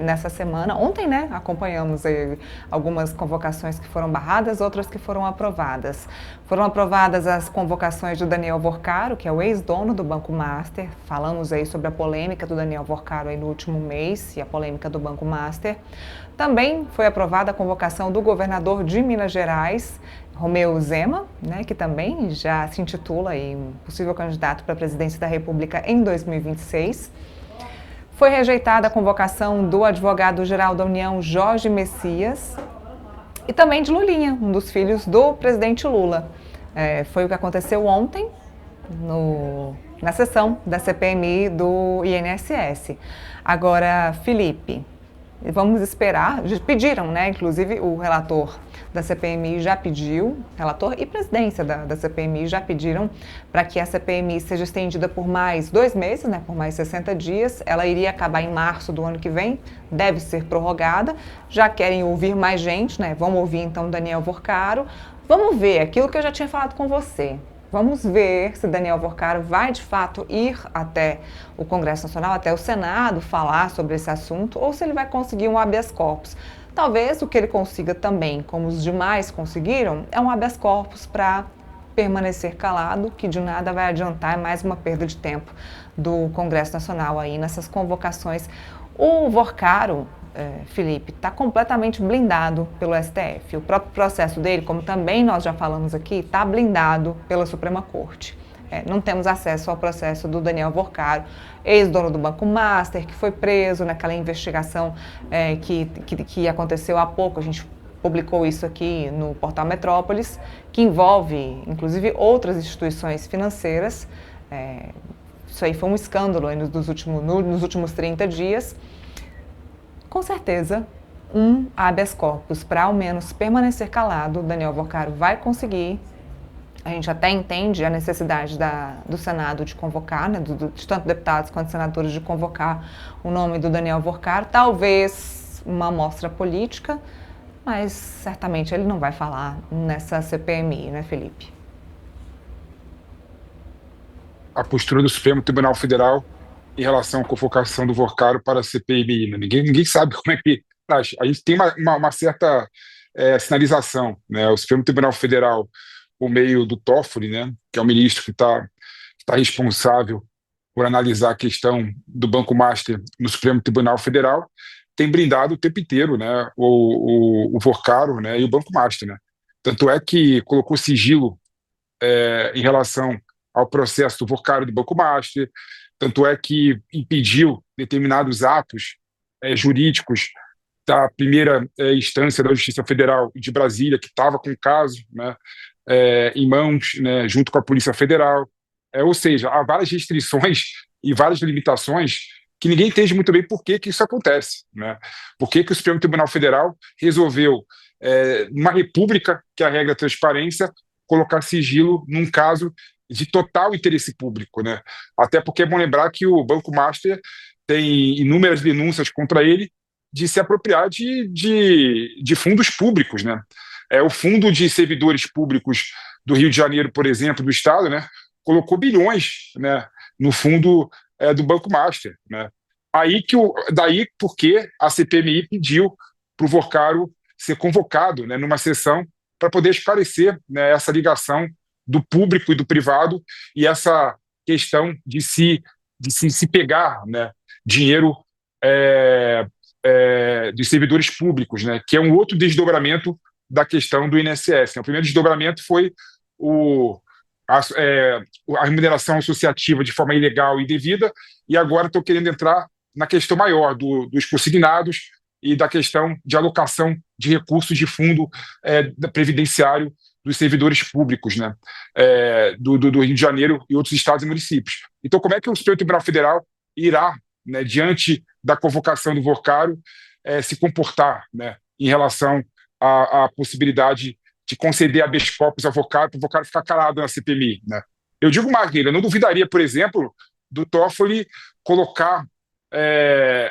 nessa semana. Ontem, né, acompanhamos aí algumas convocações que foram barradas, outras que foram aprovadas. Foram aprovadas as convocações do Daniel Vorcaro, que é o ex-dono do Banco Master. Falamos aí sobre a polêmica do Daniel Vorcaro aí no último mês e a polêmica do Banco Master. Também foi aprovada a convocação do governador de Minas Gerais, Romeu Zema, né, que também já se intitula aí um possível candidato para a presidência da República em 2026. Foi rejeitada a convocação do advogado-geral da União, Jorge Messias, e também de Lulinha, um dos filhos do presidente Lula. Foi o que aconteceu ontem na sessão da CPMI do INSS. Agora, Felipe, vamos esperar, pediram, né? Inclusive o relator da CPMI já pediu, relator e presidência da CPMI já pediram para que a CPMI seja estendida por mais 2 meses, né? Por mais 60 dias. Ela iria acabar em março do ano que vem, deve ser prorrogada. Já querem ouvir mais gente, né? Vamos ouvir então Daniel Vorcaro. Vamos ver aquilo que eu já tinha falado com você. Vamos ver se Daniel Vorcaro vai de fato ir até o Congresso Nacional, até o Senado, falar sobre esse assunto, ou se ele vai conseguir um habeas corpus. Talvez o que ele consiga também, como os demais conseguiram, é um habeas corpus para permanecer calado, que de nada vai adiantar, é mais uma perda de tempo do Congresso Nacional aí nessas convocações. O Vorcaro, Felipe, está completamente blindado pelo STF. O próprio processo dele, como também nós já falamos aqui, está blindado pela Suprema Corte. Não temos acesso ao processo do Daniel Vorcaro, ex-dono do Banco Master, que foi preso naquela investigação que aconteceu há pouco. A gente publicou isso aqui no portal Metrópolis, que envolve, inclusive, outras instituições financeiras. Isso aí foi um escândalo aí nos últimos 30 dias. Com certeza, um habeas corpus para ao menos permanecer calado, o Daniel Vorcaro vai conseguir. A gente até entende a necessidade do Senado de convocar, né, de tanto deputados quanto senadores, de convocar o nome do Daniel Vorcaro. Talvez uma amostra política, mas certamente ele não vai falar nessa CPMI, né, Felipe? A postura do Supremo Tribunal Federal em relação à convocação do Vorcaro para a CPMI, né? Ninguém sabe como é que. A gente tem uma certa sinalização, né? O Supremo Tribunal Federal, por meio do Toffoli, né, que é o ministro que tá responsável por analisar a questão do Banco Master no Supremo Tribunal Federal, tem brindado o tempo inteiro, né, o Vorcaro, né, e o Banco Master, né? Tanto é que colocou sigilo em relação ao processo do Vorcaro e do Banco Master, tanto é que impediu determinados atos jurídicos da primeira instância da Justiça Federal de Brasília, que estava com o caso, né, em mãos, né, junto com a Polícia Federal. Ou seja, há várias restrições e várias limitações que ninguém entende muito bem por que isso acontece, né? Por que o Supremo Tribunal Federal resolveu, numa república, que a regra é a transparência, colocar sigilo num caso de total interesse público, né? Até porque é bom lembrar que o Banco Master tem inúmeras denúncias contra ele de se apropriar de fundos públicos, né? O Fundo de Servidores Públicos do Rio de Janeiro, por exemplo, do Estado, né, colocou bilhões, né, no fundo do Banco Master, né? Daí porque a CPMI pediu para o Vorcaro ser convocado, né, numa sessão para poder esclarecer, né, essa ligação do público e do privado e essa questão de se pegar, né, dinheiro dos servidores públicos, né, que é um outro desdobramento da questão do INSS. O primeiro desdobramento foi a remuneração associativa de forma ilegal e indevida, e agora estou querendo entrar na questão maior dos consignados e da questão de alocação de recursos de fundo previdenciário dos servidores públicos, né, do Rio de Janeiro e outros estados e municípios. Então, como é que o Supremo Tribunal Federal irá, né, diante da convocação do Vorcaro, se comportar, né, em relação à possibilidade de conceder habeas corpus ao Vorcaro, para o Vorcaro ficar calado na CPMI, né? Eu digo mais, eu não duvidaria, por exemplo, do Toffoli colocar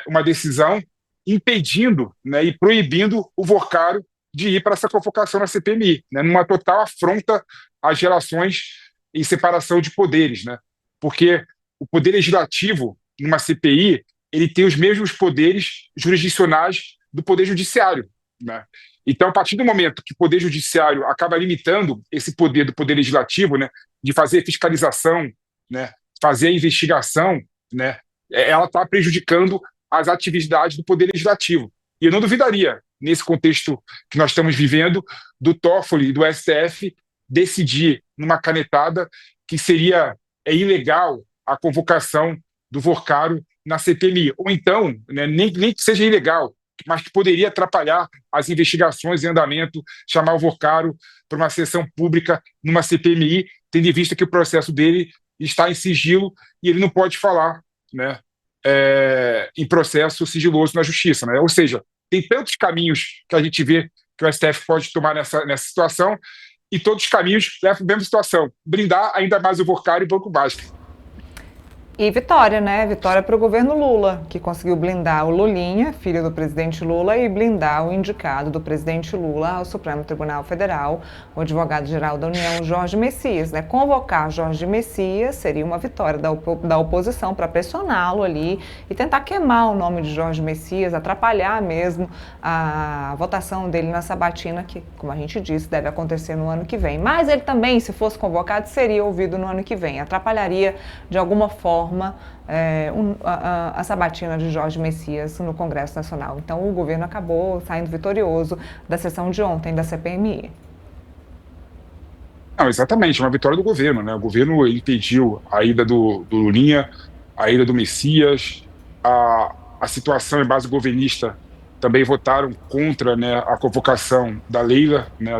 uma decisão impedindo, né, e proibindo o Vorcaro de ir para essa convocação na CPMI, né, numa total afronta às relações e separação de poderes, né? Porque o poder legislativo, numa CPI, ele tem os mesmos poderes jurisdicionais do Poder Judiciário, né? Então, a partir do momento que o Poder Judiciário acaba limitando esse poder do Poder Legislativo, né, de fazer fiscalização, né, fazer investigação, né, ela está prejudicando as atividades do Poder Legislativo. E eu não duvidaria, nesse contexto que nós estamos vivendo, do Toffoli e do STF decidir, numa canetada, que seria ilegal a convocação do Vorcaro na CPMI. Ou então, né, nem que seja ilegal, mas que poderia atrapalhar as investigações em andamento, chamar o Vorcaro para uma sessão pública numa CPMI, tendo em vista que o processo dele está em sigilo e ele não pode falar, né, em processo sigiloso na justiça. Né? Ou seja, tem tantos caminhos que a gente vê que o STF pode tomar nessa situação, e todos os caminhos levam para a mesma situação: blindar ainda mais o Vorcaro e o Banco Básico. E vitória, né? Vitória para o governo Lula, que conseguiu blindar o Lulinha, filho do presidente Lula, e blindar o indicado do presidente Lula ao Supremo Tribunal Federal, o advogado-geral da União, Jorge Messias. Né? Convocar Jorge Messias seria uma vitória da oposição para pressioná-lo ali e tentar queimar o nome de Jorge Messias, atrapalhar mesmo a votação dele na sabatina, que, como a gente disse, deve acontecer no ano que vem. Mas ele também, se fosse convocado, seria ouvido no ano que vem. Atrapalharia de alguma forma a sabatina de Jorge Messias no Congresso Nacional. Então, o governo acabou saindo vitorioso da sessão de ontem da CPMI. Não, exatamente, uma vitória do governo. Né? O governo impediu a ida do Lulinha, a ida do Messias, a situação em base governista também votaram contra, né, a convocação da Leila, né,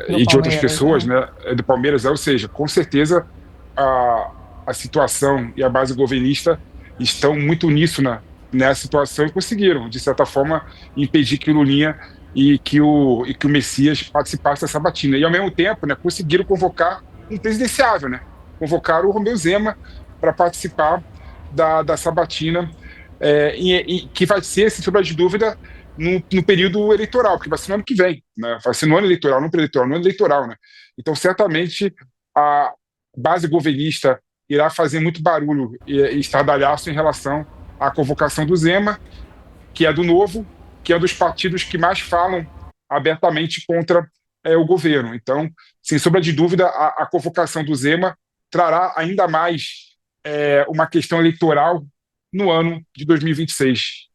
e de outras pessoas, né, do Palmeiras. Ou seja, com certeza a situação e a base governista estão muito uníssona nessa situação e conseguiram, de certa forma, impedir que o Lulinha e que o Messias participassem da sabatina. E, ao mesmo tempo, né, conseguiram convocar um presidenciável, né? Convocaram o Romeu Zema para participar da sabatina, que vai ser, sem sombra de dúvida, no período eleitoral, porque vai ser no ano que vem, né? Vai ser no ano eleitoral, não pré-eleitoral, no ano eleitoral, né? Então, certamente, a base governista irá fazer muito barulho e estardalhaço em relação à convocação do Zema, que é do Novo, que é dos partidos que mais falam abertamente contra o governo. Então, sem sombra de dúvida, a convocação do Zema trará ainda mais uma questão eleitoral no ano de 2026.